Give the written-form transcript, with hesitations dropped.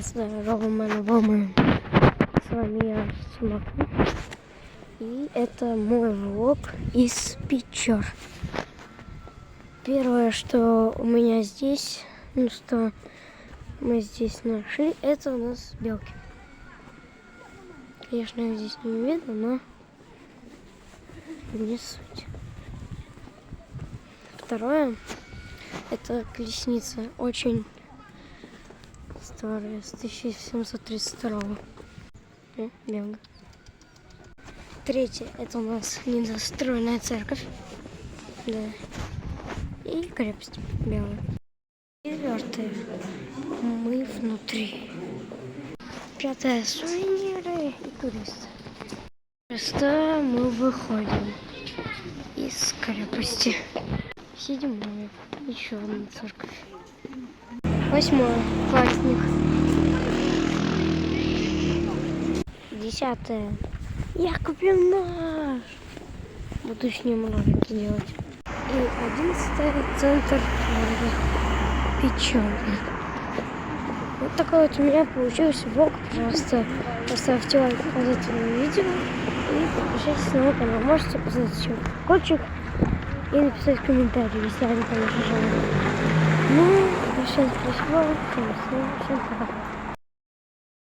Здорово, мы с вами я, Сумаку. И это мой влог из Печор. Первое, что у меня здесь, что мы здесь нашли, это у нас белки. Конечно, их здесь не видно, но не суть. Второе, это колесница, очень старая, с 1732. Белка. Третье, это у нас недостроенная церковь. Да. И крепость белая. Четвертое, мы внутри. Пятое, сувениры и туристы. Шестое, мы выходим из крепости. Седьмое, еще одна церковь. Восьмое, памятник. Десятое, я купил нож. Буду с ним ролики делать. И 11-е, центр города Печоры. Вот такой вот у меня получился влог. Пожалуйста, поставьте лайк под этим видео и подпишитесь на мой канал. Можете поставить еще колокольчик и написать комментарий, если они, конечно же. Ну, всем спасибо, всем пока.